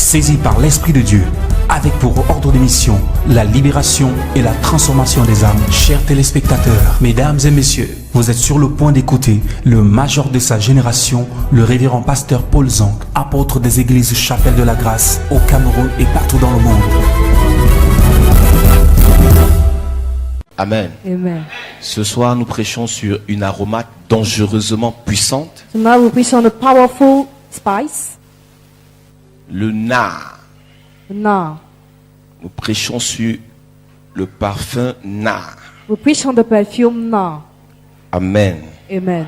saisi par l'Esprit de Dieu, avec pour ordre de mission la libération et la transformation des âmes. Chers téléspectateurs, mesdames et messieurs, vous êtes sur le point d'écouter le major de sa génération, le révérend pasteur Paul Zonk, apôtre des églises Chapelle de la Grâce au Cameroun et partout dans le monde. Amen. Amen. Ce soir, nous prêchons sur une aromate dangereusement puissante, Tonight we preach on the powerful spice, le nard. nard. Nous prêchons sur le parfum nard. We preach on the perfume nard. Amen. Amen.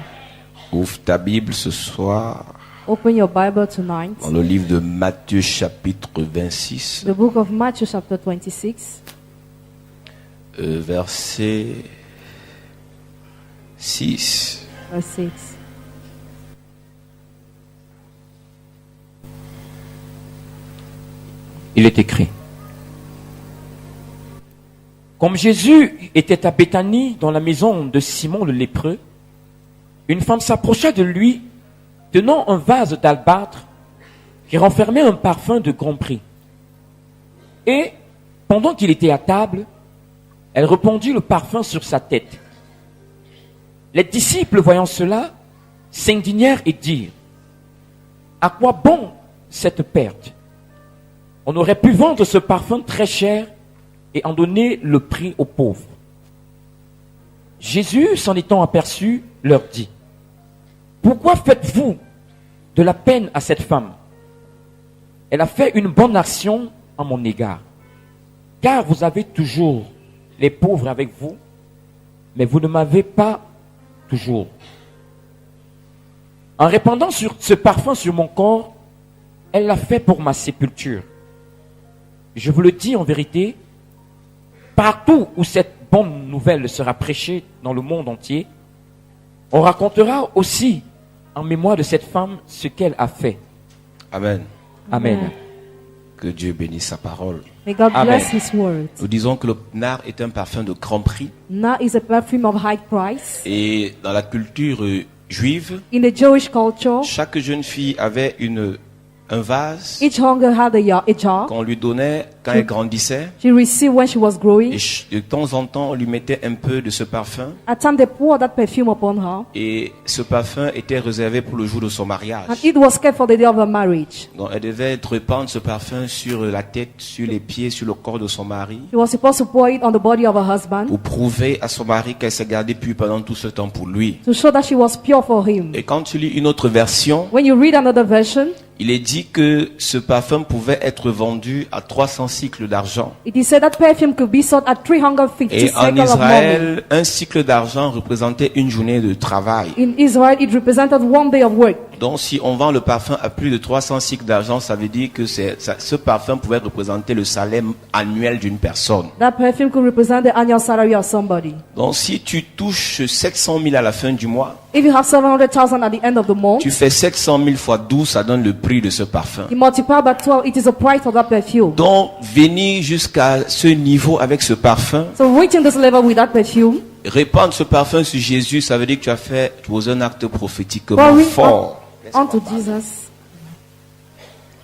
Ouvre ta Bible ce soir Open your Bible tonight. dans le livre de Matthieu chapitre 26, The book of Matthew chapter 26, verset 6. verse 6. Il est écrit: comme Jésus était à Béthanie dans la maison de Simon le lépreux, une femme s'approcha de lui tenant un vase d'albâtre qui renfermait un parfum de grand prix. Et pendant qu'il était à table, elle répandit le parfum sur sa tête. Les disciples, voyant cela, s'indignèrent et dirent: à quoi bon cette perte? On aurait pu vendre ce parfum très cher et en donner le prix aux pauvres. Jésus, s'en étant aperçu, leur dit: pourquoi faites-vous de la peine à cette femme? Elle a fait une bonne action à mon égard. Car vous avez toujours les pauvres avec vous, mais vous ne m'avez pas toujours. En répandant ce parfum sur mon corps, elle l'a fait pour ma sépulture. Je vous le dis en vérité, partout où cette bonne nouvelle sera prêchée dans le monde entier, on racontera aussi en mémoire de cette femme ce qu'elle a fait. Amen. Amen. Amen. Que Dieu bénisse sa parole. May God Amen. bless His word. Nous disons que le nard est un parfum de grand prix. Nard is a perfume of high price. Et dans la culture juive, In the Jewish culture, chaque jeune fille avait un vase each hunger had a jar qu'on lui donnait quand elle grandissait. she received when she was growing. Et de temps en temps, on lui mettait un peu de ce parfum. At times they poured that perfume upon her, Et ce parfum était réservé pour le jour de son mariage. and it was kept for the day of her marriage. Donc elle devait répandre ce parfum sur la tête, sur les pieds, sur le corps de son mari, She was supposed to pour it on the body of her husband pour prouver à son mari qu'elle s'est gardée pure pendant tout ce temps pour lui. to show that she was pure for him. Et quand tu lis une autre version, When you read another version, il est dit que ce parfum pouvait être vendu à 300 cycles d'argent. it is said that perfume could be sold at 350 Et en cycles of money. Israël, un cycle d'argent représentait une journée de travail. In Israel, it represented one day of work. Donc si on vend le parfum à plus de 300 cycles d'argent, ça veut dire que ce parfum pouvait représenter le salaire annuel d'une personne. That perfume could represent the annual salary of somebody. Donc si tu touches 700 000 à la fin du mois, If you have 700,000 at the end of the month, tu fais 700 000 fois 12, ça donne le prix de ce parfum. you multiply by 12, it is the price of that perfume. Donc venir jusqu'à ce niveau avec ce parfum, So reaching this level with that perfume, répandre ce parfum sur Jésus, ça veut dire que tu as posé un acte prophétiquement pouring fort. onto Jesus.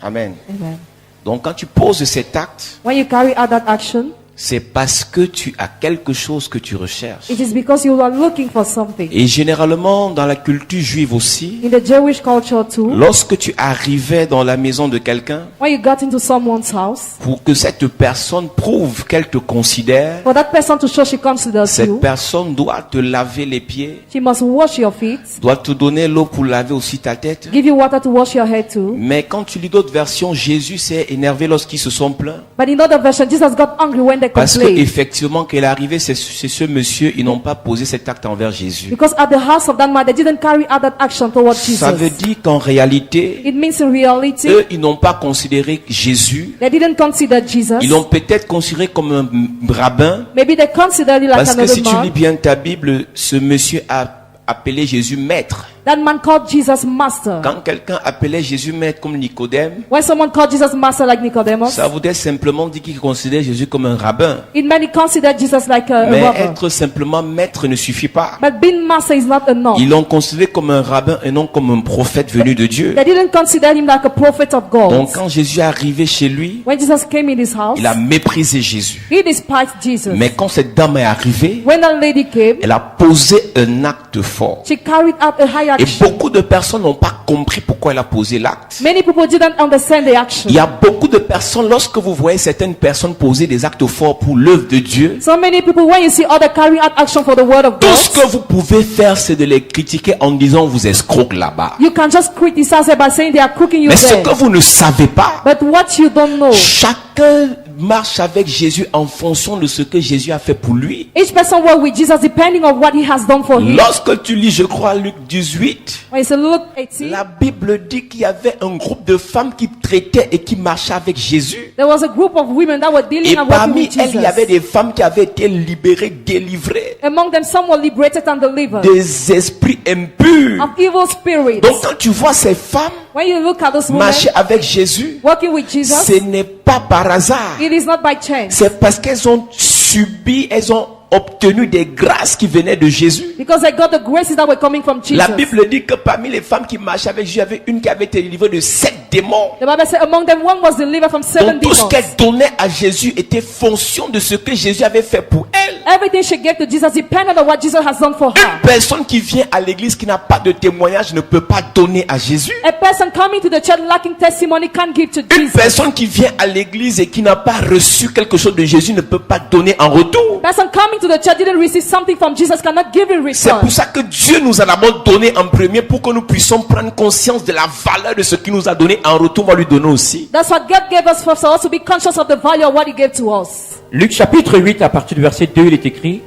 Amen. Amen. Donc quand tu poses cet acte, When you carry out that action, c'est parce que tu as quelque chose que tu recherches. it is because you are looking for something. Et généralement, dans la culture juive aussi, In the Jewish culture too, lorsque tu arrivais dans la maison de quelqu'un, when you got into someone's house, pour que cette personne prouve qu'elle te considère, for that person to show she considers cette you, personne doit te laver les pieds, she must wash your feet, doit te donner l'eau pour laver aussi ta tête. give you water to wash your head too. Mais quand tu lis d'autres versions, Jésus s'est énervé lorsqu'ils se sont plaints. But in other version, Jesus got angry when they Parce que complained. effectivement, qu'elle est arrivée, c'est ce monsieur, ils n'ont pas posé cet acte envers Jésus. Because at the house of that man, they didn't carry out that action towards Ça veut Jesus. dire qu'en réalité, It means in reality, eux, ils n'ont pas considéré Jésus. they didn't consider Jesus. Ils l'ont peut-être considéré comme un rabbin. Maybe they considered it like Parce que another si tu lis man. bien ta Bible, ce monsieur a appelé Jésus maître. That man called Jesus master. Quand quelqu'un appelait Jésus maître comme Nicodème, When someone called Jesus master like Nicodemus, ça voudrait simplement dire qu'il considère Jésus comme un rabbin. it meant he considered Jesus like a Mais robber. être simplement maître ne suffit pas. But being master is not enough. Ils l'ont considéré comme un rabbin et non comme un prophète venu de Dieu. They didn't consider him like a prophet of God. Donc quand Jésus est arrivé chez lui, When Jesus came in his house, il a méprisé Jésus. he despised Jesus. Mais quand cette dame est arrivée, When the lady came, elle a posé un acte fort. she carried out a high Et action. beaucoup de personnes n'ont pas compris pourquoi elle a posé l'acte. Many people didn't understand the action. Il y a beaucoup de personnes, lorsque vous voyez certaines personnes poser des actes forts pour l'œuvre de Dieu, So many people, when you see others carrying out action for the word of tout ce God, que vous pouvez faire, c'est de les critiquer en disant vous escroquez là-bas. you can just criticize them by saying they are cooking you Mais ce there. que vous ne savez pas, But what you don't know, chacun marche avec Jésus en fonction de ce que Jésus a fait pour lui. each person walk with Jesus depending on what he has done for him. Lorsque tu lis, je crois, Luc 18, When you say Luke 18, la Bible dit qu'il y avait un groupe de femmes qui traitaient et qui marchaient avec Jésus. there was a group of women that were dealing Et and working parmi with elles, il y avait Jesus. des femmes qui avaient été libérées, délivrées Among them, some were liberated and delivered des esprits impurs. of evil spirits. Donc quand tu vois ces femmes When you look at those women marcher avec Jésus, working with Jesus, ce n'est pas par hasard. it is not by chance. C'est parce qu'elles ont subi, elles ont obtenu des grâces qui venaient de Jésus. Because they got the graces that were coming from Jesus. La Bible dit que parmi les femmes qui marchaient avec Jésus, il y avait une qui avait été délivrée de 7 démons. The Bible says among them one was delivered from 7 Donc tout ce demons. qu'elle donnait à Jésus était fonction de ce que Jésus avait fait pour elle. Everything she gave to Jesus depended on what Jesus has done for her. Une personne qui vient à l'église qui n'a pas de témoignage ne peut pas donner à Jésus. A person coming to the church lacking testimony can't give to Une Jesus. personne qui vient à l'église et qui n'a pas reçu quelque chose de Jésus ne peut pas donner en retour. A person coming to the church didn't receive something from Jesus cannot give in C'est return. pour ça que Dieu nous a d'abord donné en premier pour que nous puissions prendre conscience de la valeur de ce qu'il nous a donné. En retour, on va lui donner aussi. That's what God gave us first, for us to be conscious of the value of what He gave to us. Luc chapitre 8, à partir du verset 2, il est écrit,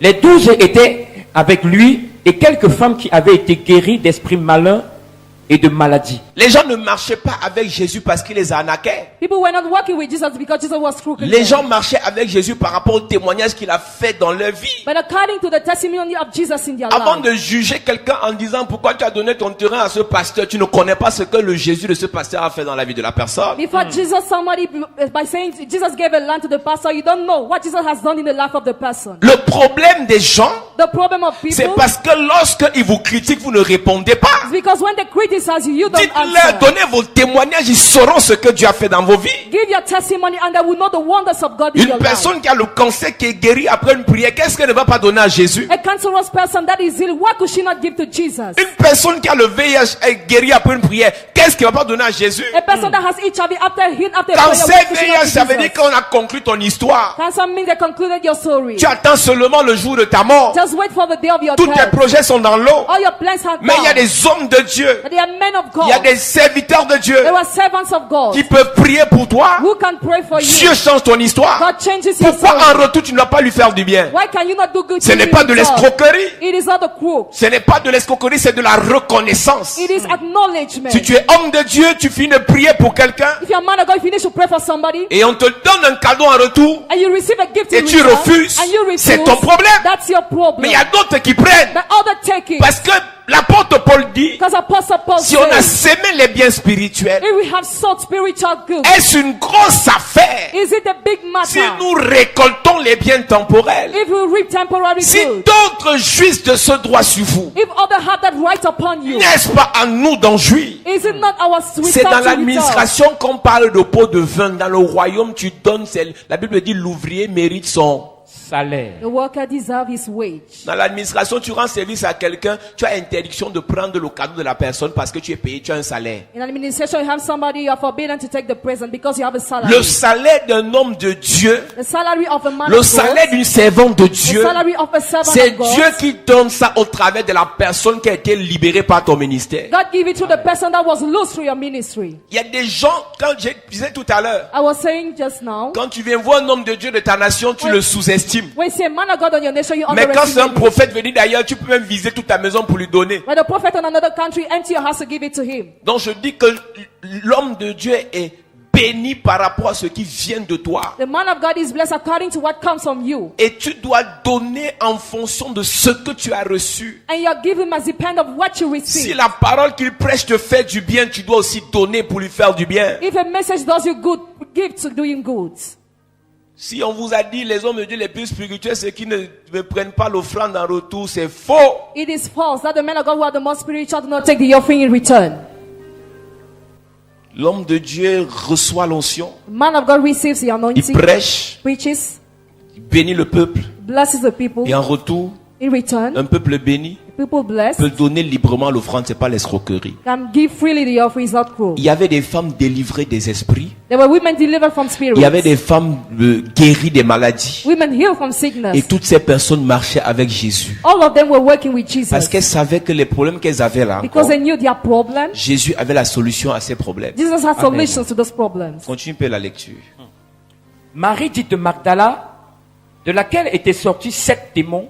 les 12 étaient avec lui et quelques femmes qui avaient été guéries d'esprits malins et de maladies. Les gens ne marchaient pas avec Jésus parce qu'il les arnaquait. People were not working with Jesus because Jesus was crooked. Les gens marchaient avec Jésus par rapport au témoignage qu'il a fait dans leur vie. But according to the testimony of Jesus in their Avant life. de juger quelqu'un en disant pourquoi tu as donné ton terrain à ce pasteur, tu ne connais pas ce que le Jésus de ce pasteur a fait dans la vie de la personne. Before Jesus, somebody, by saying Jesus gave a land to the pastor, you don't know what Jesus has done in the life of the person. Le problème des gens, The problem of c'est people parce que lorsqu'ils vous critiquent, vous ne répondez pas. is because when they criticize you, you don't Dites-leur, answer. donnez vos témoignages, ils sauront ce que Dieu a fait dans vos vies. Give your testimony and they will know the wonders of God in Une your life. personne qui a le cancer qui est guérie après une prière, qu'est-ce qu'elle ne va pas donner à Jésus? A cancerous person that is ill, what could she not give to Jesus? Une personne qui a le VIH est guérie après une prière, qu'est-ce qu'elle ne va pas donner à Jésus? A person that has HIV after healed after Cancer, prayer, what could she not VIH, ça give veut dire Jesus? qu'on a conclu ton histoire. Cancer means they concluded your story. Tu attends seulement le jour de ta mort. Just wait for the day of your Tous tes death. projets sont dans l'eau. All your plans have Mais il y a gone. des hommes de Dieu, But they are men of il y a God. des serviteurs de Dieu They were servants of God. qui peuvent prier pour toi. Who can pray for you? Dieu change ton histoire. God changes your Pourquoi story. en retour tu ne vas pas lui faire du bien? Why can you not do good Ce to n'est him pas in de return? l'escroquerie. It is not a crook. Ce n'est pas de l'escroquerie, c'est de la reconnaissance. It is acknowledgement. Si tu es homme de Dieu, tu finis de prier pour quelqu'un If you're a man of God, if you need to pray for somebody et on te donne un cadeau en retour and you receive a gift et in tu return, refuses, and you refuse, c'est ton problème. that's your problem. Mais il y a d'autres qui prennent. But other take it. Parce que l'apôtre Paul dit, Because Apostle Paul si on a says, sémé les biens spirituels, if we have sought spiritual good, est-ce une grosse affaire is it a big matter? si nous récoltons les biens temporels? If we reap temporary Si good, d'autres jouissent de ce droit sur vous, if others have that right upon you, n'est-ce pas à nous d'en jouir? is it not our sweet C'est dans to return? l'administration qu'on parle de pot de vin. Dans le royaume, tu donnes, la Bible dit l'ouvrier mérite son. Salaire. The worker deserves his wage. Dans l'administration, tu rends service à quelqu'un, tu as interdiction de prendre le cadeau de la personne parce que tu es payé, tu as un salaire. In administration, you have somebody, you are forbidden to take the present because you have a salary. Le salaire d'un homme de Dieu, The salary of a man le of salaire God, d'une servante de the Dieu, salary of a servant c'est of God. Dieu qui donne ça au travers de la personne qui a été libérée par ton ministère. God give it to the person that was loose through your ministry. Il y a des gens, quand je disais tout à l'heure, I was saying just now, quand tu viens voir un homme de Dieu de ta nation, tu le sous-estimes. when you see a man of God on your nation, you Mais quand c'est un underestimate him. prophète venu d'ailleurs, tu peux même viser toute ta maison pour lui donner. When the prophet on another country empty your house to give it to him. Donc je dis que l'homme de Dieu est béni par rapport à ce qui vient de toi. The man of God is blessed according to what comes from you. Et tu dois donner en fonction de ce que tu as reçu. And you are given must depend of what you Si receive. la parole qu'il prêche te fait du bien, tu dois aussi donner pour lui faire du bien. If a message does you good, give to doing good. Si on vous a dit les hommes de Dieu les plus spirituels, ceux qui ne prennent pas l'offrande en retour, c'est faux. It is false that the men of God who are the most spiritual do not take the offering in return. L'homme de Dieu reçoit l'onction, The man of God receives the il anointing, prêche, preaches, il bénit le peuple. blesses the people. Et en retour, In return, un peuple béni people blessed peut donner librement l'offrande, c'est pas l'escroquerie. can give freely the offering, is not cruel. Il y avait des femmes délivrées des esprits. There were women delivered from Il y avait spirits, des femmes guéries des maladies. women healed from Et sickness. toutes ces personnes marchaient avec Jésus. All of them were working with Parce Jesus qu'elles savaient que les problèmes qu'elles avaient là because encore, they knew their problem. Jésus avait la solution à ces problèmes. Jesus has solutions to those problems. Continue un peu la lecture. Marie dite de Magdala, de laquelle étaient sortis 7 démons,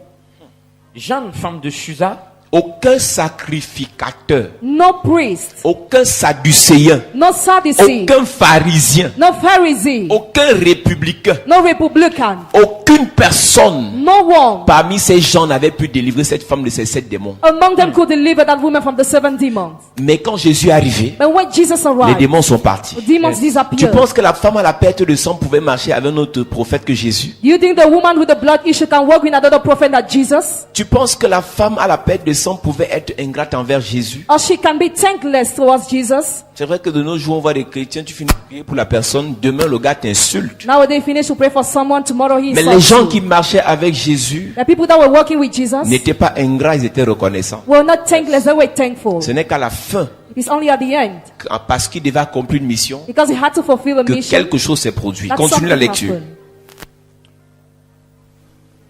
Jeanne, femme de Chuza, Aucun sacrificateur, No priest, aucun sadducéen, no Sadducee, aucun pharisien, no Pharisee, aucun républicain, no Republican, aucune personne no one parmi ces gens n'avait pu délivrer cette femme de ces 7 démons. among them could deliver that woman from the 7 demons. Mais quand Jésus est arrivé, But when Jesus les arrived, démons sont partis. the demons Tu disappeared. penses que la femme à la perte de sang pouvait marcher avec un autre prophète que Jésus? Do you think the woman with the blood issue can walk with another prophet than Jesus? Tu penses que la femme à la perte de sang pouvait être ingrate envers Jésus? Or she can be thankless towards Jesus? C'est vrai que de nos jours, on voit des chrétiens, tu finis de prier pour la personne, demain le gars t'insulte. Nowadays finish to pray for someone, tomorrow he Mais les insults gens you. qui marchaient avec Jésus The people that were working with Jesus n'étaient pas ingrats, ils étaient reconnaissants. were not thankless, they were thankful. Ce n'est qu'à la fin, It's only at the end, parce qu'il devait accomplir une mission, because he had to fulfill a que mission, quelque chose s'est produit. that Continue la something lecture. happened.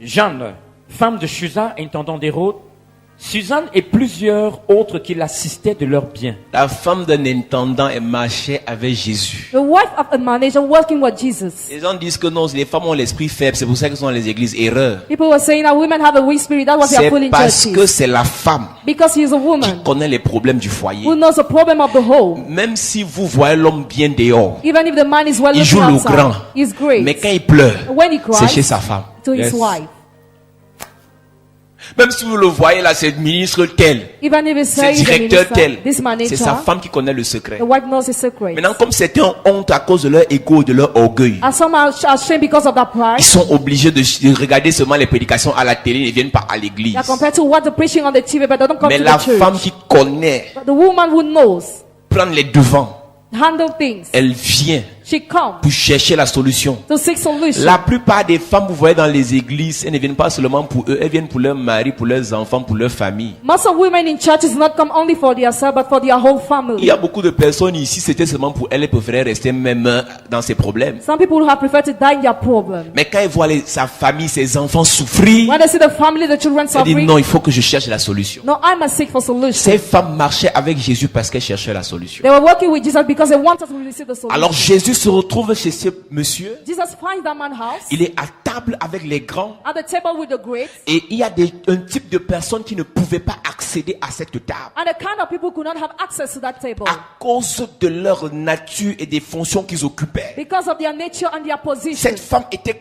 Jeanne, femme de Chuza, intendant d'Hérode, Suzanne et plusieurs autres qui l'assistaient de leurs biens. La femme d'un intendant elle marchait avec Jésus. The wife of a manager working with Jesus. Les gens disent que non, les femmes ont l'esprit faible, c'est pour ça qu'elles sont dans les églises. Erreur. People were saying that women have a weak spirit, that's why they are C'est fooling parce que churches. c'est la femme Because he is a qui woman connaît les problèmes du foyer. who knows the problem of the home. Même si vous voyez l'homme bien dehors, Even if the man is well il looking joue le outside, grand. he's great. Mais quand il pleure, When he c'est chez cries sa femme. to his Yes. wife. Même si vous le voyez là, c'est le ministre tel, Even if he c'est says le the directeur minister, tel, this c'est manager, sa femme qui connaît le secret. the wife knows his secret. Maintenant, comme c'était en honte à cause de leur ego, de leur orgueil, And some are ashamed because of that ils pride. sont obligés de regarder seulement les prédications à la télé, ils ne viennent pas à l'église. They are compared to what the preaching on the TV, but they don't come Mais to la the church. femme qui connaît, But the woman who knows, prendre les devants, handle things, elle vient she comes pour chercher la solution. to seek solution. La plupart des femmes, vous voyez dans les églises, elles ne viennent pas seulement pour eux, elles viennent pour leur mari, pour leurs enfants, pour leur famille. Most of women in churches not come only for themselves, but for their whole Il family. y a beaucoup de personnes ici, c'était seulement pour elles, elles préféraient rester même dans ses problèmes. Some people have preferred to die in their problem. Mais quand elles voient sa famille, ses enfants souffrir, When they see the family, the children elles disent suffering, non, il faut que je cherche la solution. no, I must seek for solution. Ces femmes marchaient avec Jésus parce qu'elles cherchaient la solution. They were working with Jesus because they wanted to receive the solution. Alors Jésus se retrouve chez ce monsieur, Jesus finds that man's house il est à table avec les grands at the table with the great, et il y a un type de personnes qui ne pouvaient pas accéder à cette table and the kind of people could not have access to that table à cause de leur nature et des fonctions qu'ils occupaient. because of their nature and their position. Cette femme était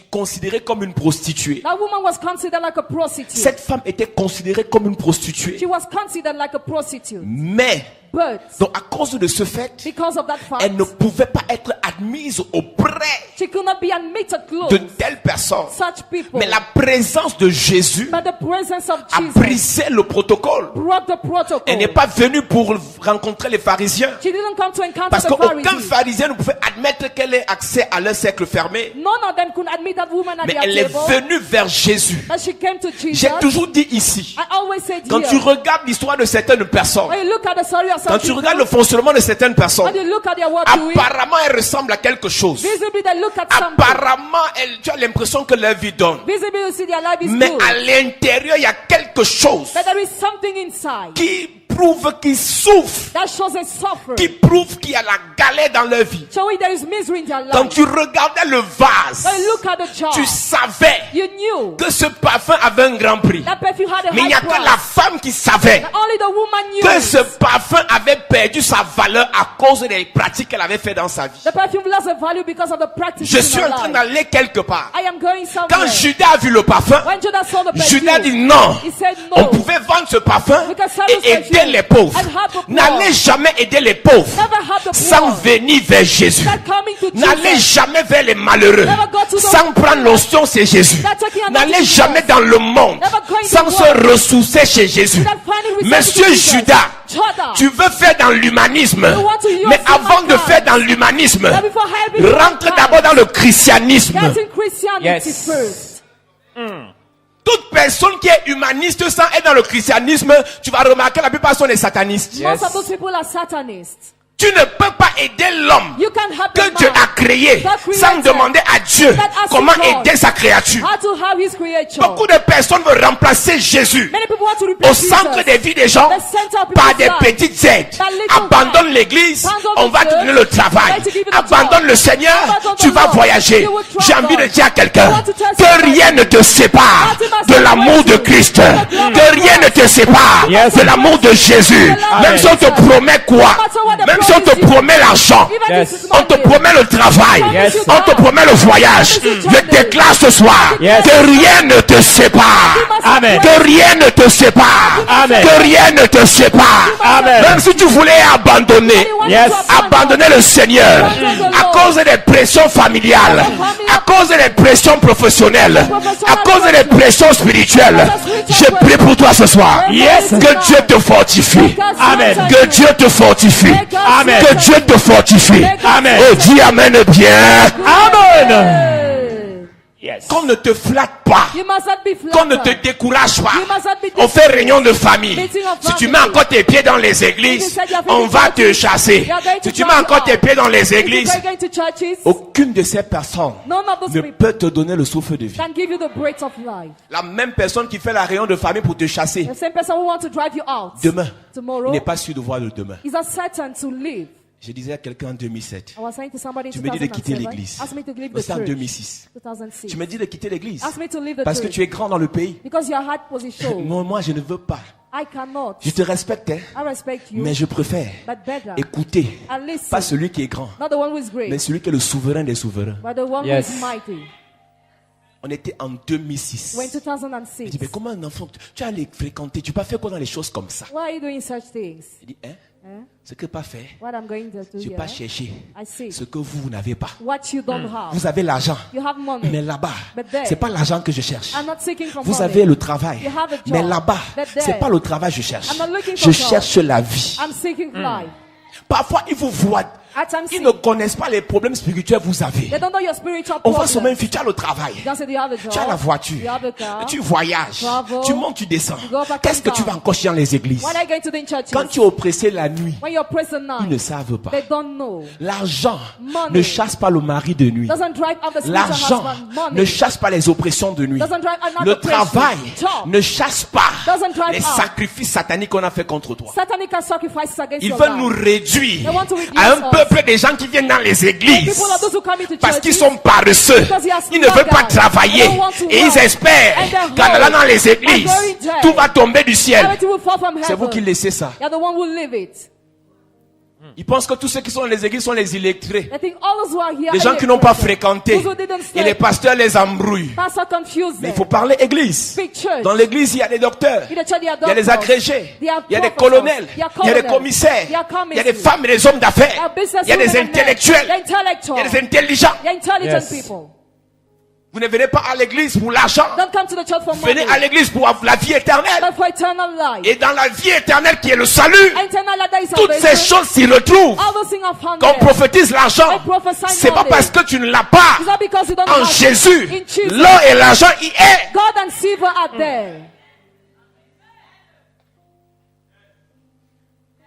considérée comme une prostituée. That woman was considered like a prostitute. Cette femme était considérée comme une prostituée. She was considered like a prostitute. Mais, But donc à cause de ce fait, because of that fact, elle ne pouvait pas être admise auprès she could not be admitted de close. telles personnes. Such people. Mais la présence de Jésus But the presence of a Jesus brisé le protocole. broke the protocol. Elle n'est pas venue pour rencontrer les pharisiens. She didn't come to encounter Parce the qu'aucun Pharisees. pharisien ne pouvait admettre qu'elle ait accès à leur cercle fermé. None of them could admit that woman at Mais their elle est table. venue vers Jésus. But she came to Jesus. J'ai toujours dit ici, I always said quand tu here, regardes l'histoire de certaines personnes, when you look at the story of some quand tu people, regardes le fonctionnement de certaines personnes, when you look at their work doing, apparemment elles ressemblent à quelque chose. visibly they look at something. Apparemment, tu as l'impression que leur vie donne. Visibly you see their life is Mais good. à l'intérieur, il y a quelque chose But there is something inside qui prouve qu'ils souffrent, That shows they suffer. qui prouve qu'il y a la galère dans leur vie. Showing there is misery in their Quand life. tu regardais le vase, When you look at the jar, tu savais you knew que ce parfum avait un grand prix. that perfume had a Mais il n'y a high que price. la femme qui savait Only the woman knew que it. ce parfum avait perdu sa valeur à cause des pratiques qu'elle avait fait dans sa vie. The perfume lost its value because of the practice Je in suis her en train life. d'aller quelque part. I am going Quand somewhere. Judas a vu le parfum, When Judas saw the perfume, Judas dit non. he said On no. pouvait vendre ce parfum We can sell et this aider perfume les pauvres. and help the poor. N'allez jamais aider les pauvres Never help the sans poor. venir vers Jésus. Not coming to N'allez Jesus. jamais vers les malheureux Never go to the sans prendre l'onction chez Jésus. Not taking an N'allez Jesus. jamais dans le monde Never going sans to se work. ressourcer chez Jésus. Without finding resources Monsieur to Jesus. Judas, Judas, tu veux faire dans l'humanisme, You want to use mais avant de humankind. faire dans l'humanisme, Now before helping rentre humankind, d'abord dans le christianisme. get in Christianity Yes. first. Toute personne qui est humaniste sans être dans le christianisme, tu vas remarquer la plupart sont des satanistes. Most of those people are Satanists. Tu ne peux pas aider l'homme You can help que the Dieu man a créé God created, sans demander à Dieu that asks comment God aider sa créature. how to have his creature. Beaucoup de personnes veulent remplacer Jésus Many people want to au replace centre Jesus. des vies des gens The center of par people's des lives. petites aides. That little Abandonne life. l'église, Abandon on the va te church. donner le travail. I'm going to give you the Abandonne job. le Seigneur, Abandon tu the vas Lord. voyager. You will J'ai envie de travel. dire à quelqu'un I want to tell que somebody. rien ne te sépare Nothing must de separate l'amour de you. Christ. The love Que of rien ne te sépare Yes. de l'amour de Jésus. love Même of si on te Jesus. promet quoi, No matter what the même si on te promise is. promet l'argent, Even Yes. if it's on te money. promet le travail, Yes. on te promet le voyage. Je déclare ce soir Yes. que rien ne te sépare. Amen. Que rien ne te sépare. Amen. Que rien ne te sépare. Amen. Même si tu voulais abandonner, Yes. abandonner le Seigneur à cause des pressions familiales, à cause des pressions professionnelles, à cause des pressions spirituelles. Je prie pour toi ce soir. Yes. Que Dieu te fortifie. Amen. Que Dieu te fortifie. Amen. Que Dieu te fortifie. Amen. Oh, dis Amen bien. Amen. Hey. Yes. Qu'on ne te flatte pas. You must not be Qu'on ne te flattered. décourage pas. You must not be On fait réunion de famille. Meeting of Si tu family. mets encore tes pieds dans les églises, on va te chasser. Si tu mets encore tes pieds dans les If églises, you're going to churches, aucune de ces personnes none of those ne people peut te donner le souffle de vie. can give you the breath of life. La même personne qui fait la réunion de famille pour te chasser, The same person who wants to drive you out demain, il tomorrow n'est pas sûr de voir le demain. is uncertain to live. Je disais à quelqu'un en 2007, I was saying to somebody in tu me dis de quitter 2007, l'église. ask me to leave the C'est en church. 2006. 2006. Tu me dis de quitter l'église Ask me to leave the parce que church tu es grand dans le pays. because your heart position. Non, moi je ne veux pas. I cannot. Je te respecte, hein, I respect you, mais je préfère but better. écouter And listen. pas celui qui est grand, Not the one who is great, mais celui qui est le souverain des souverains. but the one Yes. who is mighty. On était en 2006. We're in Je 2006. dis, mais comment un enfant, tu as les fréquenter, tu peux pas faire quoi dans les choses comme ça? Why are you doing such things? Il dit, hein? Eh? Ce que pas fait, What I'm going to do je here, pas chercher I see. ce que vous n'avez pas. What you don't have. Vous avez l'argent, You have money. mais là-bas, But there, c'est pas l'argent que je cherche. I'm not seeking for Vous money. avez le travail, You have a job. mais là-bas, But there, c'est pas le travail que je cherche. I'm not looking Je for job. cherche la vie. I'm seeking life. Parfois, ils vous voient, At times, ils ne connaissent pas les problèmes spirituels que vous avez. they don't know your spiritual On voit seulement problems. une fille, tu as le travail. You say, do you have a job? Tu as la voiture, You have a car? tu voyages, Travel. tu montes, tu descends. You go back Qu'est-ce and que tu down. vas encore chercher dans les églises? What are you going to do in churches? Quand tu es oppressé la nuit, When you're prison ils ne night, savent pas. they don't know. L'argent Money ne chasse pas le mari de nuit. Doesn't drive out the spiritual L'argent husband. Money ne chasse pas les oppressions de nuit. doesn't drive out Le the oppression. travail Job ne chasse pas doesn't drive les out sacrifices sataniques qu'on a fait contre toi. satanic sacrifices against Ils your veulent nous life. réduire They want to reduce à un us. peuple des gens qui viennent dans les églises People are those who come into parce qu'ils churches sont paresseux. because he has Ils ne veulent pas sluggards. travailler They don't want to et ils work. espèrent And they're qu'en allant dans les and églises, going there, tout va tomber du ciel. everything will fall from C'est vous qui heaven. laissez ça. You're the one who live it. Ils pensent que tous ceux qui sont dans les églises sont les illettrés. I think all those who are here Les are gens qui n'ont pas illiterate. fréquenté. Those who didn't Et les stay. pasteurs les embrouillent. Pastor confused Mais il them. faut parler église. Speak church. Dans l'église, il y a des docteurs. In the church, there are Il y a des doctors. agrégés. There are Il y a des professors. colonels. There are Il y a des colonels. commissaires. There are Il y a des commissaires. femmes et des hommes There are d'affaires. business Il y a des women and men. intellectuels. There are intellectuals. Il y a des intelligents. There are intelligent Yes. people. Vous ne venez pas à l'église pour l'argent. Don't come to the church for money. Venez à l'église pour avoir la vie éternelle. But for eternal life. Et dans la vie éternelle qui est le salut, Eternal life that is toutes ces salvation. choses s'y retrouvent. All those things are found Qu'on there. prophétise l'argent. I prophesy C'est pas knowledge. parce que tu ne l'as pas. It's not because you don't En have it. Jésus, In Jesus. l'or et l'argent y est. God and silver are there.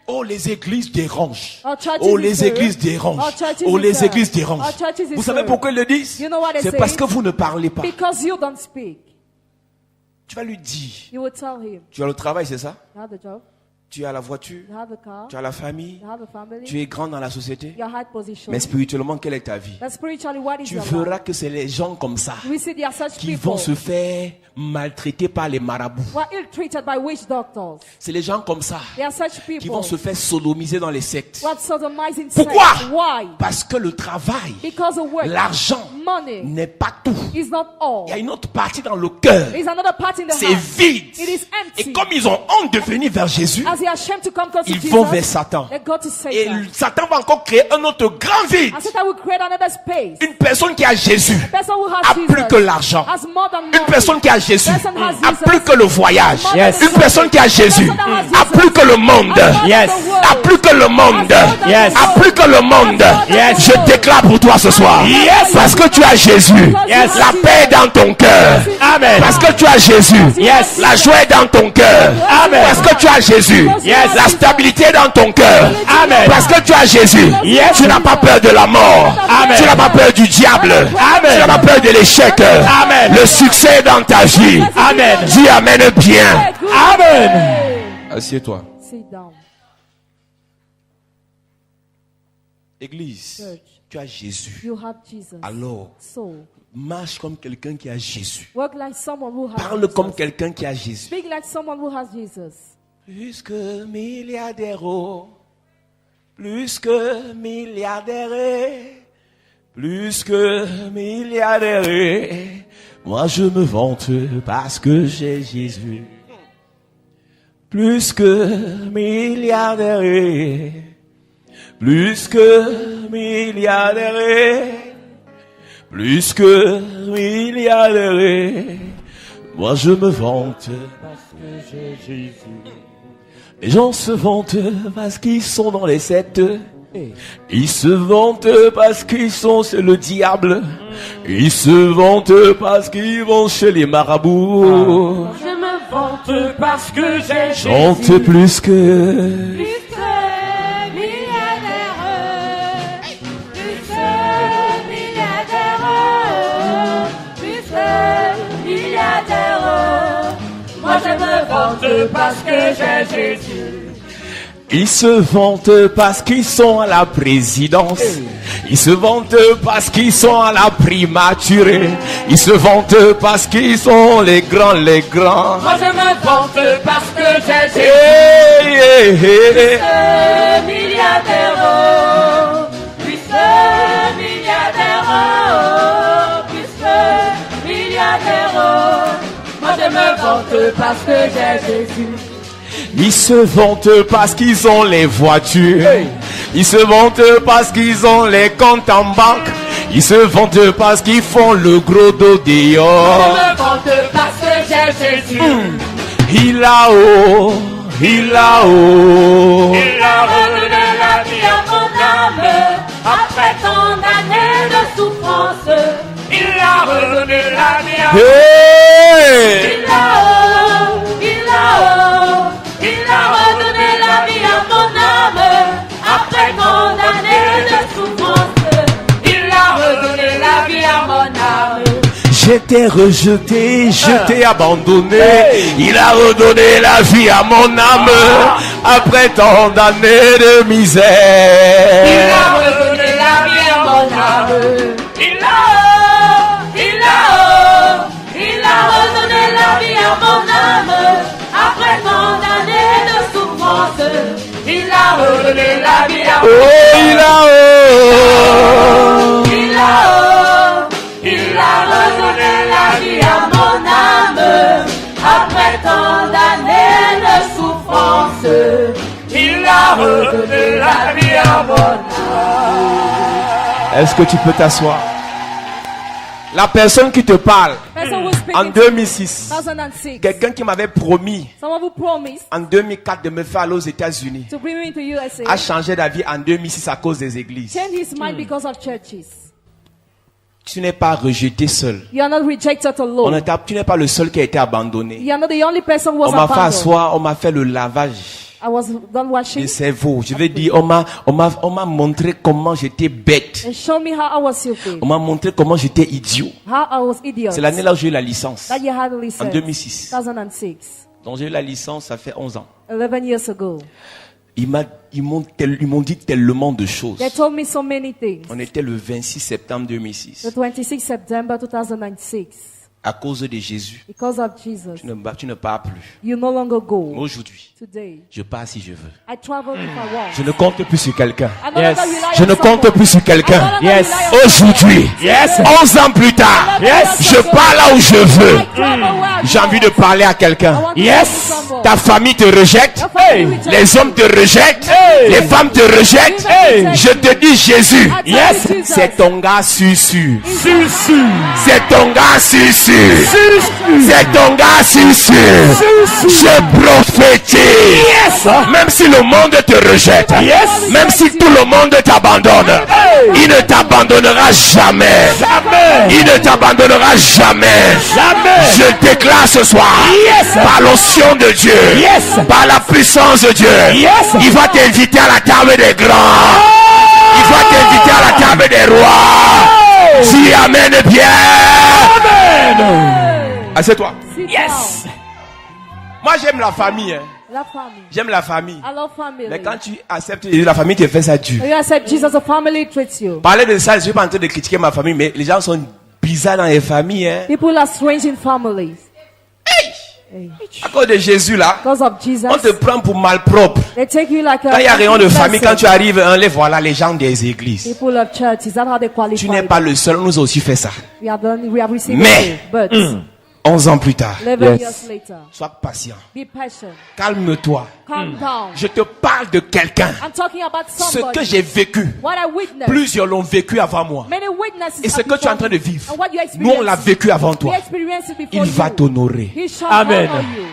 Oh, les églises dérangent. Our churches Oh, is les there. églises dérangent. Our churches Oh, is les there. églises dérangent. Our churches is Vous savez there. pourquoi ils le disent? You know what they C'est say? parce que vous ne parlez pas. Because you don't speak. Tu vas lui dire. You will tell him. Tu as le travail, c'est ça? You have the job. Tu as la voiture, You have a car. tu as la famille, You have a family. tu es grand dans la société. Your high position. Mais spirituellement, quelle est ta vie? But spiritually, what is Tu your verras life? que c'est les gens comme ça We see there are such qui people vont se faire maltraiter par les marabouts. who are ill-treated by witch doctors. C'est les gens comme ça There are such qui people vont se faire sodomiser dans les sectes. who are sodomizing Pourquoi? sex. Why? Parce que le travail, Because of work, l'argent money n'est pas tout. is not all. Il y a une autre partie dans le cœur. There is another part in the C'est heart. vide. It is empty. Et comme ils ont honte de venir vers Jésus, As they are ashamed to come close to ils Jesus, vont vers Satan. they go to Et Satan. Satan va encore créer un autre grand vide. And Satan will create another space. Une personne qui a Jésus A person who a has plus Jesus que l'argent. has more than Une money. personne qui a Jésus Person has a Jesus. plus que le voyage. Yes. Une personne qui a Jésus Person that has a Jesus. plus que le monde. Has more Yes. than the world. A plus que le monde. Yes. A plus que le monde. Yes. Je déclare pour toi ce soir. Yes. Parce que tu as Jésus. Yes. La paix est dans ton cœur. Amen. Parce que tu as Jésus. Yes. La joie est dans ton cœur. Amen. Parce que tu as Jésus. Yes. La stabilité est dans ton cœur. Amen. Parce que tu as Jésus. Yes. Tu n'as pas peur de la mort. Amen. Tu n'as pas peur du diable. Amen. Tu n'as pas peur de l'échec. Amen. Le succès est dans ta vie. Amen. Dis amen bien. Amen. Assieds-toi. Sit down. Église, Church. tu as Jésus. You have Jesus. Alors, So, marche comme quelqu'un qui a Jésus. work like someone who has Parle Jesus. comme quelqu'un qui a Jésus. Speak like someone who has Jesus. Plus que milliardaire, plus que milliardaire, plus que milliardaire. Moi je me vante parce que j'ai Jésus. Plus que milliardaire, plus que milliardaire, plus que milliardaire. Moi je me vante parce que j'ai Jésus. Les gens se vantent parce qu'ils sont dans les sectes. Ils se vantent parce qu'ils sont chez le diable. Ils se vantent parce qu'ils vont chez les marabouts. Je me vante parce que j'ai Chante plus que... Moi je me vante parce que j'ai Jésus. Ils se vantent parce qu'ils sont à la présidence. Ils se vantent parce qu'ils sont à la primature. Ils se vantent parce qu'ils sont les grands, les grands. Moi je me vante parce que j'ai Jésus. Hey, hey, hey. Milliardaire, puisque milliardaire, puisque milliardaire. Moi je me vante parce que j'ai Jésus. Ils se vantent parce qu'ils ont les voitures. Ils se vantent parce qu'ils ont les comptes en banque. Ils se vantent parce qu'ils font le gros dos Je dehors. me vante parce que j'ai Jésus. Il a haut, il a haut. Il a redonné la vie à mon âme. Après tant d'années de souffrance, il a redonné la vie à mon âme. Hey! Il a redonné la vie à mon âme. Après tant d'années de souffrance, il a redonné la vie à mon âme. J'étais rejeté, je t'ai abandonné. Il a redonné la vie à mon âme. Après tant d'années de misère. Il a redonné la vie à mon âme. Il a redonné la vie à mon âme. Après tant d'années de souffrance, il a redonné la vie à mon âme. Oh, il a haut. Il a redonné la vie à mon âme. Après tant d'années de souffrance, il a redonné la vie à mon âme. Est-ce que tu peux t'asseoir? La personne qui te parle Person who en speaking 2006, 2006. quelqu'un qui m'avait promis Someone who promised en 2004 de me faire aller aux États-Unis, to bring me into USA. a changé d'avis en 2006 à cause des églises. Change his mind because of churches. Tu n'es pas rejeté seul. You are not rejected alone. Tu n'es pas le seul qui a été abandonné. You are not the only person who was On m'a fait abandoned. asseoir, on m'a fait le lavage I was done du washing cerveau. Je veux dire, on m'a montré comment j'étais bête. and showed me how I was stupid, On m'a montré comment j'étais idiot. how I was idiot. C'est l'année là où j'ai eu la licence. That you had a En license. 2006. 2006. Donc j'ai eu la licence, ça fait 11 ans. 11 years ago. Ils m'ont dit tellement de choses. They told me so many things. On était le 26 septembre 2006. The 26th September 2006. À cause de Jésus, Because of Jesus, tu ne pars plus. you no longer go. Aujourd'hui, Today, je pars si je veux. I travel if I want. Je ne compte plus sur quelqu'un. I no Yes. longer rely Je on ne compte someone. plus sur quelqu'un. I no longer Yes. rely on Aujourd'hui, Yes. 11 ans plus tard, Yes. je pars là où je veux. I travel where I J'ai go. envie de parler à I quelqu'un. want to Yes. talk to someone. Ta famille te rejette. Your family rejects Les hommes te rejettent. Hey. Les femmes te rejettent. Hey. Je te dis Jésus. I tell Yes. you, Jesus. C'est ton gars Susu. Susu. C'est ton gars Susu. C'est ton gars Susu. Je prophétise. Même si le monde te rejette. Même si tout le monde t'abandonne. Il ne t'abandonnera jamais. Il ne t'abandonnera jamais. Je déclare ce soir. Par l'onction de Dieu. Par la puissance de Dieu. Il va t'inviter à la table des grands. Il va t'inviter à la table des rois. Si amen bien. Assieds-toi. Sit Yes. Moi j'aime la famille. down. Love family. J'aime la famille. I love family. Mais quand tu acceptes la famille, te fait ça dur. When you accept Jesus, the family treats you. Parler de ça, je suis pas en train de critiquer ma famille, mais les gens sont bizarres dans les familles. Hein. People are strange in families. À cause de Jésus là, Because of Jesus, on te prend pour malpropre. they take you like a. Quand il y a réunion de famille, person. quand tu arrives, hein, les voilà les gens des églises. People of church, is that how they qualify? Tu n'es pas le seul, on nous a aussi fait ça. We have received Mais- it too, but 11 ans plus tard, 11 Yes. years later, sois patient. be patient. Calme-toi. Calm down. Je te parle de quelqu'un. I'm talking about Ce somebody. que j'ai vécu, What I witnessed. plusieurs l'ont vécu avant moi. Many witnesses. Et ce have que tu es en before train de me. vivre, And what you nous on l'a experienced. vécu avant toi. We experienced it before Il va you. t'honorer. He shall Amen. honor you.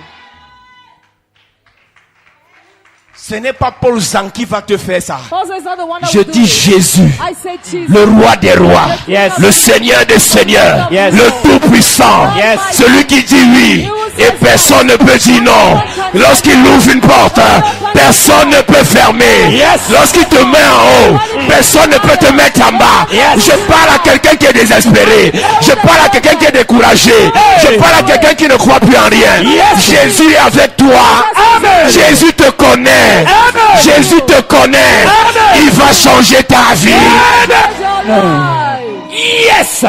Ce n'est pas Paul Zan qui va te faire ça. Also, it's not the one that Je will do dis it. Jésus, I say Jesus. le roi des rois, Yes. le Seigneur des seigneurs, Yes. le tout-puissant, Yes. celui qui dit oui et personne ne peut dire non. Lorsqu'il ouvre une porte, personne ne peut fermer. Yes. Lorsqu'il te met en haut, personne ne peut te mettre en bas. Yes. Je parle à quelqu'un qui est désespéré. Je parle à quelqu'un qui est découragé. Je parle à quelqu'un qui ne croit plus en rien. Yes. Jésus est avec toi. Amen. Jésus te connaît. Amen. Jésus te connaît. Il va changer ta vie. Change your life. Yes.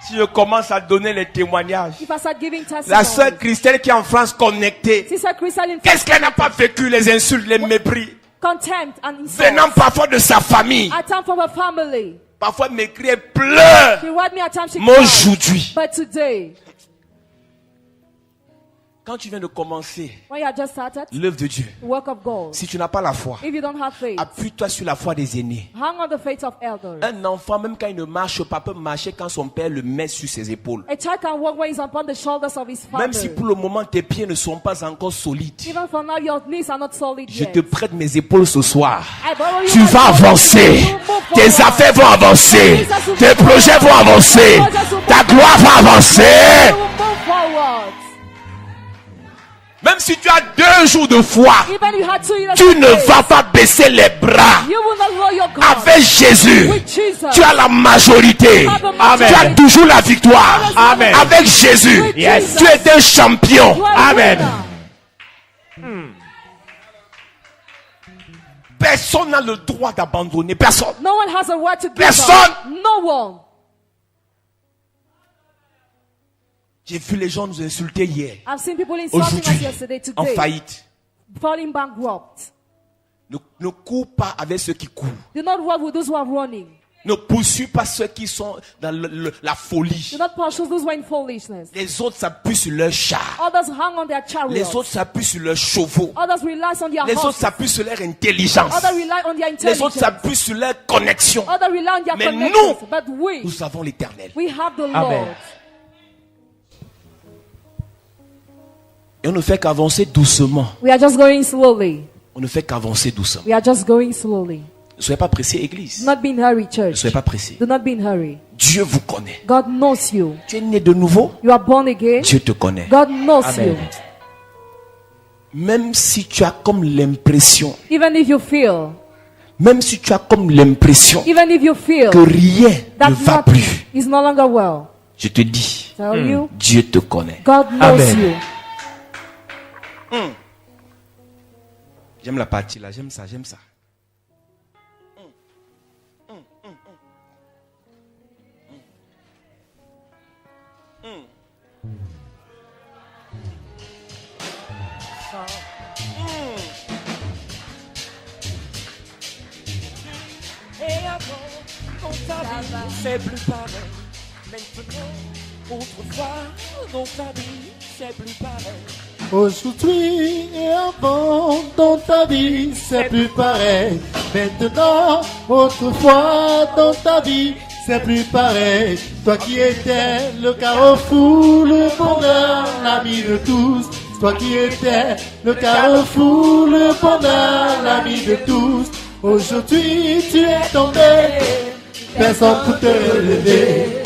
Si je commence à donner les témoignages, If I start giving la testimony, sœur Christelle qui est en France connectée, Sister Crystal in qu'est-ce qu'elle n'a pas vécu, les insultes, les mépris, contempt and insult. venant parfois de sa famille. At times from her family. Parfois m'écrit, elle pleure. She write me at times she Mais cried. aujourd'hui, But today, quand tu viens de commencer when you have just started, l'œuvre de Dieu, the work of God, si tu n'as pas la foi, if you don't have faith, appuie-toi sur la foi des aînés. hang on the faith of elders. Un enfant, même quand il ne marche pas, peut marcher quand son père le met sur ses épaules. A child can walk when he's upon the shoulders of his father. Même si pour le moment tes pieds ne sont pas encore solides, Even for now, your knees are not solid je yet. te prête mes épaules ce soir. I borrow you Tu my vas body. avancer. You move Tes forward. affaires vont avancer. Tes projets vont avancer. Ta gloire va avancer. You will move forward. Même si tu as 2 jours de foi, Even you had 2 years tu of ne faith, vas pas baisser les bras. you will not lower your guard. Avec Jésus, With Jesus, tu as la majorité. Amen. Tu as toujours la victoire. Amen. Avec Jésus, With Yes. Jesus, tu es un champion. you are a Amen. winner. Personne n'a le droit d'abandonner. Personne. No one has a right to give Personne. up. No one. J'ai vu les gens nous insulter hier. I've seen people insulting us Aujourd'hui, yesterday, en today, faillite. falling bankrupt. Ne cours pas avec ceux qui courent. Do not run with those who are running. Ne poursuis pas ceux qui sont dans la folie. Do not pursue those who are in foolishness. Les autres s'appuient sur leur char. Others hang on their chariots. Les autres s'appuient sur leurs chevaux. Others rely on their Les autres horses. s'appuient sur leur intelligence. Others rely on their Les intelligence. autres s'appuient sur leur connexion. Others rely on their Mais connections. nous, But nous avons l'éternel. we have the Amen. Lord. Et on ne fait qu'avancer doucement. We are just going slowly. On ne fait qu'avancer doucement. We are just going slowly. Ne soyez pas pressés, église. Do not be in hurry, Ne church. soyez pas pressés. Do not be in hurry. Dieu vous connaît. God knows you. Tu es né de nouveau. You are born again. Dieu te connaît. God knows Amen. you. Même si tu as comme l'impression, Even if you feel, même si tu as comme l'impression even if you feel que rien that ne va nothing plus, is no longer well, Je te dis, Tell you, Dieu te connaît. God knows Amen. you. J'aime la partie là, j'aime ça, j'aime ça. Et avant, dans ta vie, c'est plus pareil. Maintenant, autrefois, dans ta vie, c'est plus pareil. Aujourd'hui et avant, dans ta vie, c'est plus pareil. Maintenant, autrefois, dans ta vie, c'est plus pareil. Toi qui étais le carrefour, le bonheur, l'ami de tous. Toi qui étais le carrefour, le bonheur, l'ami de tous. Aujourd'hui, tu es tombé, personne pour te relever.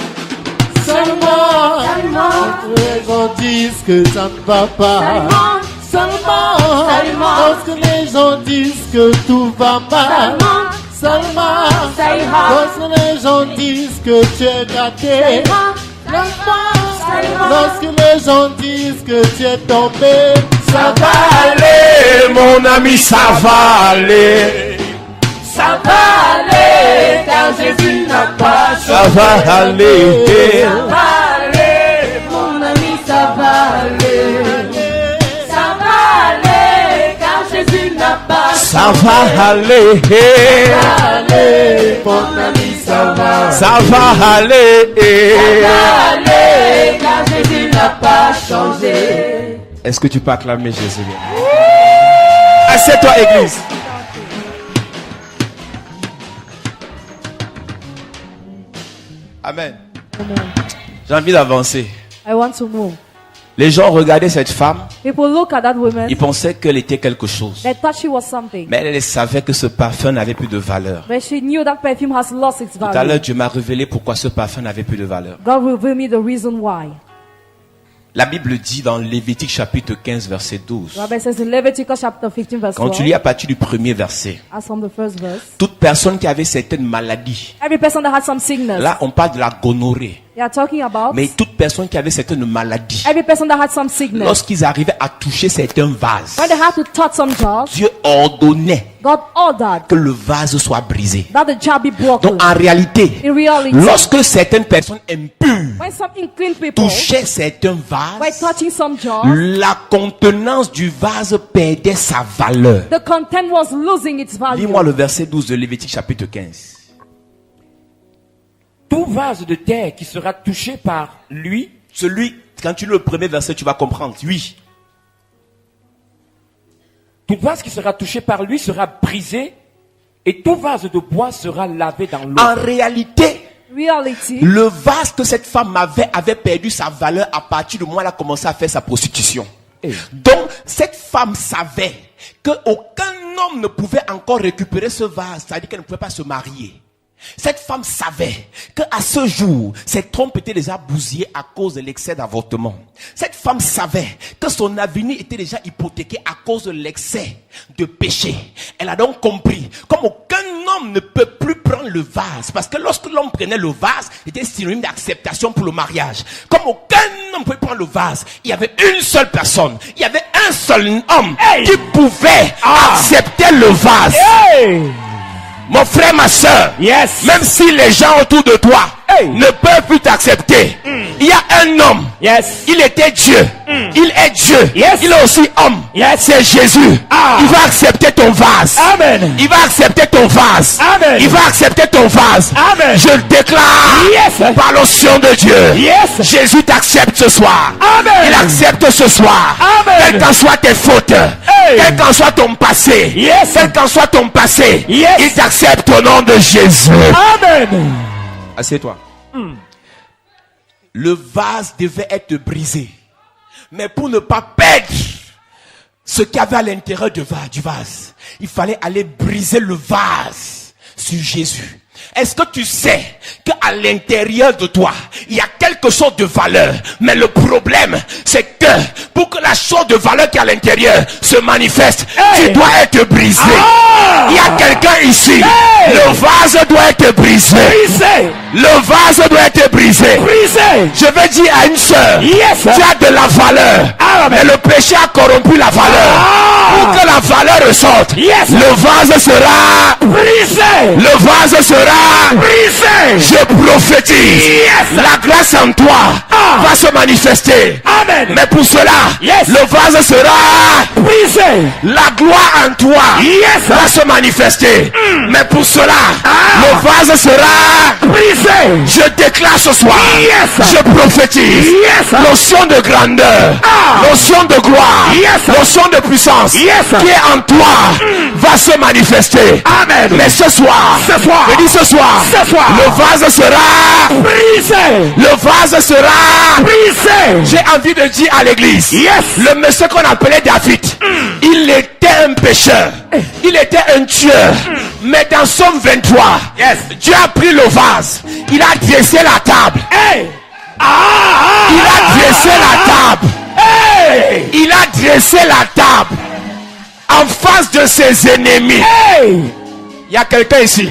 Seulement, les gens disent que ça ne va pas. Seulement, lorsque les gens disent que tout va mal. Seulement, lorsque les gens disent que tu es gâté. Lorsque les gens disent que tu es tombé. Ça va aller, mon ami, ça va aller. Ça va aller, car Jésus n'a pas changé. Ça va aller. Ça va aller, mon ami, ça va aller. Ça va aller, car Jésus n'a pas changé. Ça va aller. Allez, mon ami, ça va. Ça va aller. Allez, car Jésus n'a pas changé. Est-ce que tu peux acclamer Jésus? Assieds-toi, église. Amen. J'ai envie d'avancer. I want to move. Les gens regardaient cette femme, People look at that woman. ils pensaient qu'elle était quelque chose. They thought she was something. Mais elle savait que ce parfum n'avait plus de valeur. But she knew that perfume has lost its Tout à value. l'heure, Dieu m'a révélé pourquoi ce parfum n'avait plus de valeur. God revealed me the reason why. La Bible dit dans Lévitique chapitre 15 verset 12. Rabbi says in Leviticus chapter 15 verse Quand tu 12, lis à partir du premier verset, as from the first verse, toute personne qui avait certaines maladies, every person that had some sickness, là on parle de la gonorrhée, they are talking about mais toute personne qui avait certaines maladies, every person that had some sickness. lorsqu'ils arrivaient à toucher certains vases, When they had to touch some jars, Dieu ordonnait God ordered que le vase soit brisé. that the jar be broken. Donc en réalité, In reality, lorsque certaines personnes impures when some unclean people touchaient certains were vases, touching some jars, la contenance du vase perdait sa valeur. the content was losing its value. Lis-moi le verset 12 de Lévitique chapitre 15. Tout vase de terre qui sera touché par lui, Celui, quand tu lis le premier verset, tu vas comprendre. Oui. tout vase qui sera touché par lui sera brisé, et tout vase de bois sera lavé dans l'eau. En réalité, Reality, le vase que cette femme avait perdu sa valeur à partir du moment où elle a commencé à faire sa prostitution. Donc, cette femme savait qu'aucun homme ne pouvait encore récupérer ce vase, c'est-à-dire qu'elle ne pouvait pas se marier. Cette femme savait qu'à ce jour, ses trompes étaient déjà bousillées à cause de l'excès d'avortement. Cette femme savait que son avenir était déjà hypothéqué à cause de l'excès de péché. Elle a donc compris, comme aucun homme ne peut plus prendre le vase, parce que lorsque l'homme prenait le vase, c'était synonyme d'acceptation pour le mariage. Comme aucun homme ne pouvait prendre le vase, il y avait une seule personne, il y avait un seul homme qui pouvait accepter le vase. Mon frère, ma soeur, Yes. même si les gens autour de toi ne peuvent plus t'accepter, il y a un homme, Yes. il était Dieu, il est Dieu, Yes. il est aussi homme, Yes. c'est Jésus. Ah. Il va accepter ton vase. Amen. Il va accepter ton vase. Amen. Il va accepter ton vase. Amen. Je le déclare Yes. par l'onction de Dieu. Yes. Jésus t'accepte ce soir. Amen. Il accepte ce soir. Amen. Quelles qu'en soient tes fautes, quel qu'en soit ton passé, Yes. quel qu'en soit ton passé, Yes. il t'accepte au nom de Jésus. Amen. Assieds-toi. Le vase devait être brisé. Mais pour ne pas perdre ce qu'il y avait à l'intérieur du vase, il fallait aller briser le vase sur Jésus. Est-ce que tu sais qu'à l'intérieur de toi, il y a quelque chose de valeur? Mais le problème, c'est que pour que la chose de valeur qui est à l'intérieur se manifeste, tu dois être brisé. Il y a quelqu'un ici, le vase doit être brisé. Le vase doit être brisé. Je vais dire à une sœur, tu as de la valeur, mais le péché a corrompu la valeur. Pour que la valeur ressorte, le vase sera brisé. Le vase sera brisé. Je prophétise, la grâce en toi va se manifester. Amen. Mais pour cela, le vase sera brisé. La gloire en toi va se manifester. Mais pour cela, le vase sera brisé. Je déclare ce soir, je prophétise, l'onction de grandeur, l'onction de gloire, l'onction de puissance qui est en toi va se manifester. Amen. Mais ce soir, je dis ce soir, le vase sera brisé. Le vase sera brisé. J'ai envie de dire à l'église, le monsieur qu'on appelait David, il était un pécheur, il était un tueur, mais dans Somme 23, Dieu a pris le vase, il a dressé la table. Il a dressé la table. Il a dressé la table en face de ses ennemis. Il y a quelqu'un ici.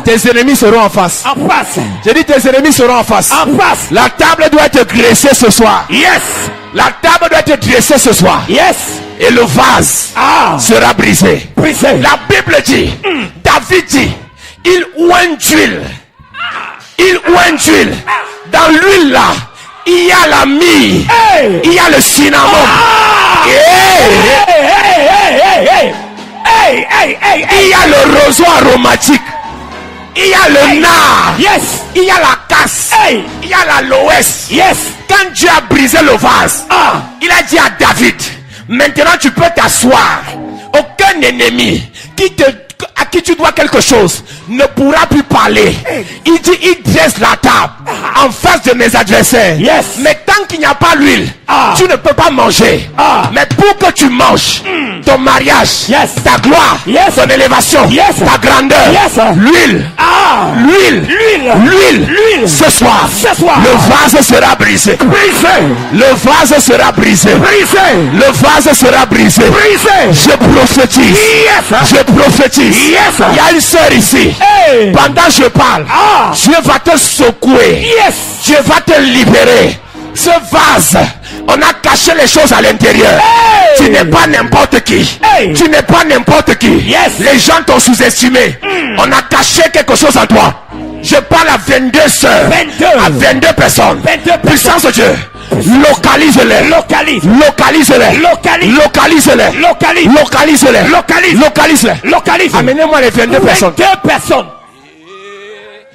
Tes ennemis seront en face. En face. J'ai dit tes ennemis seront en face. En face. La table doit être dressée ce soir. La table doit être dressée ce soir. Et le vase sera brisé. La Bible dit, David dit, il oint d'huile. Il oint d'huile. Dans l'huile là, il y a la myrrhe. Il y a le cinnamon. Il y a le roseau aromatique. Il y a le nard. Il y a la casse. Il y a l'aloès. Quand Dieu a brisé le vase, il a dit à David, maintenant tu peux t'asseoir. Aucun ennemi à qui tu dois quelque chose ne pourra plus parler. Il dit, il dresse la table en face de mes adversaires. Mais tant qu'il n'y a pas l'huile, tu ne peux pas manger. Mais pour que tu manges, ton mariage, ta gloire, ton élévation, ta grandeur, l'huile, l'huile, ce soir, le vase sera brisé. Le vase sera brisé. Le vase sera brisé. Je prophétise. Je prophétise. Il y a une sœur ici. Pendant que je parle, Dieu va te secouer. Dieu va te libérer. Ce vase, on a caché les choses à l'intérieur. Tu n'es pas n'importe qui. Tu n'es pas n'importe qui. Les gens t'ont sous-estimé. On a caché quelque chose en toi. Je parle à 22 sœurs, à 22 personnes. Puissance de Dieu. Localise-les. Localise-les. Localise-les. Amenez-moi les 22 personnes.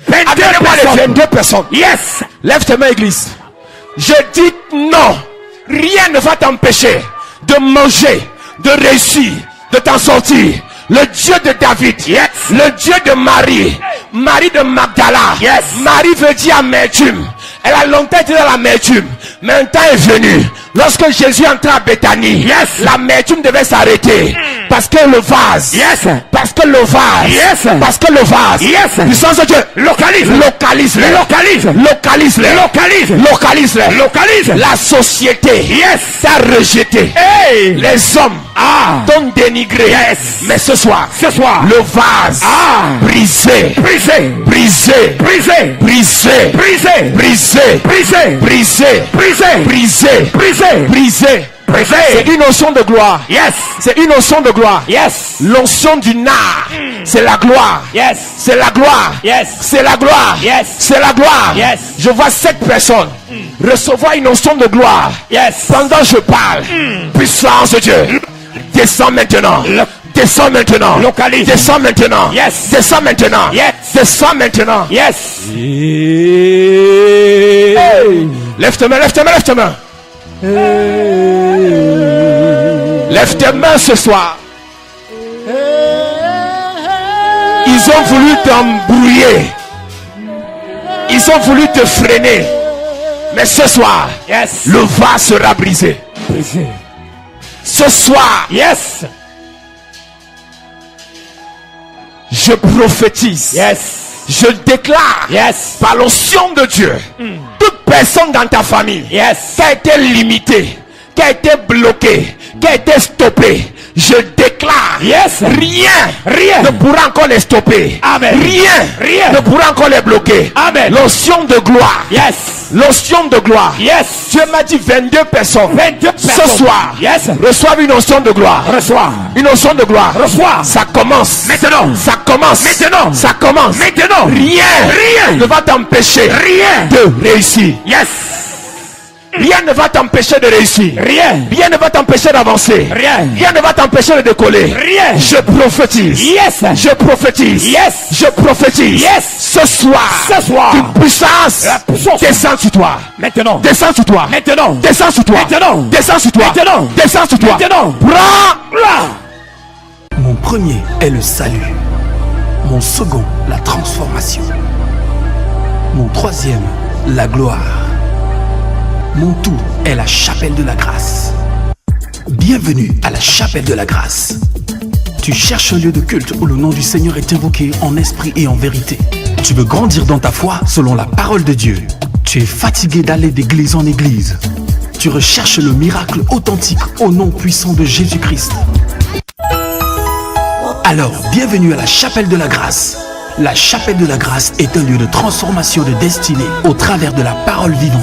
Amenez-moi les 22 personnes. Lève tes mains, église. Je dis non. Rien ne va t'empêcher de manger, de réussir, de t'en sortir. Le Dieu de David, le Dieu de Marie, Marie de Magdala. Marie veut dire amertume. Elle a longtemps été dans l'amertume. Mais un temps est venu. Lorsque Jésus entra à Béthanie, l'amertume devait s'arrêter. Parce que le vase, parce que le vase, parce que le vase, puissance de Dieu, localise-les. La société t'a rejeté. Les hommes t'ont dénigré. Mais ce soir, le vase brisé. C'est une notion de gloire. C'est une notion de gloire. L'onction du nard, c'est la gloire. C'est la gloire. C'est la gloire. C'est la gloire. Je vois 7 personnes recevoir une notion de gloire. Pendant que je parle, puissance de Dieu, descends maintenant. Descends maintenant. Descends maintenant. Descends maintenant. Descends maintenant. Lève tes mains, lève tes mains, lève tes mains. Lève tes mains ce soir. Ils ont voulu t'embrouiller. Ils ont voulu te freiner. Mais ce soir, le vase sera brisé. Ce soir, je prophétise. Je déclare par l'onction de Dieu, toute personne dans ta famille qui a été limitée, qui a été bloqué, qui a été stoppé, je déclare, rien ne pourra encore les stopper. Amen. Rien ne pourra encore les bloquer. Amen. L'onction de gloire. L'onction de gloire. Dieu m'a dit 22 personnes. Ce soir, reçoivent une onction de gloire. Une onction de gloire. Ça commence. Maintenant. Ça commence. Maintenant. Ça commence. Maintenant. Rien ne va t'empêcher de réussir. Rien ne va t'empêcher de réussir. Rien ne va t'empêcher d'avancer. Rien ne va t'empêcher de décoller. Je prophétise. Je prophétise. Je prophétise. Ce soir, une puissance descend sur toi. Maintenant. Descend sur toi. Maintenant. Descend sur toi. Maintenant. Descend sur toi. Maintenant. Descend sur toi. Maintenant. Prends. Mon premier est le salut. Mon second, la transformation. Mon troisième, la gloire. Mon tout est la chapelle de la grâce. Bienvenue à la chapelle de la grâce. Tu cherches un lieu de culte où le nom du Seigneur est invoqué en esprit et en vérité. Tu veux grandir dans ta foi selon la parole de Dieu. Tu es fatigué d'aller d'église en église. Tu recherches le miracle authentique au nom puissant de Jésus-Christ. Alors, bienvenue à la chapelle de la grâce. La chapelle de la grâce est un lieu de transformation de destinée au travers de la parole vivante.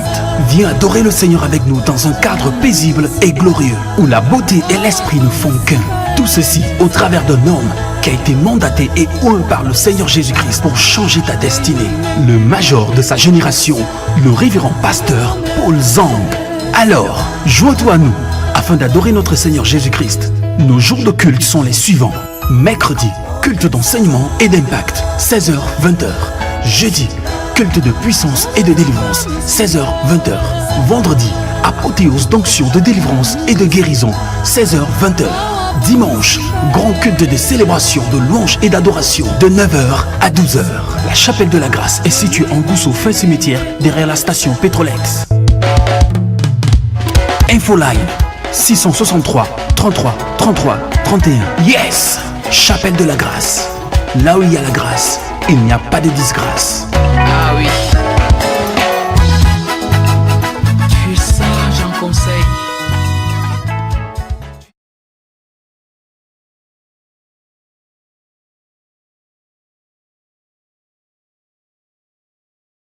Viens adorer le Seigneur avec nous dans un cadre paisible et glorieux où la beauté et l'esprit ne font qu'un. Tout ceci au travers d'un homme qui a été mandaté et oint par le Seigneur Jésus-Christ pour changer ta destinée. Le major de sa génération, le révérend pasteur Paul Zang. Alors, joins-toi à nous afin d'adorer notre Seigneur Jésus-Christ. Nos jours de culte sont les suivants. Mercredi, culte d'enseignement et d'impact, 16h-20h. Jeudi, culte de puissance et de délivrance, 16h-20h. Vendredi, apothéose d'onction de délivrance et de guérison, 16h-20h. Dimanche, grand culte de célébration, de louange et d'adoration, de 9h à 12h. La chapelle de la grâce est située en Gousso, fin cimetière, derrière la station Pétrolex. Infoline 663 33 33 31. Yes! Chapelle de la grâce. Là où il y a la grâce, il n'y a pas de disgrâce. Ah oui.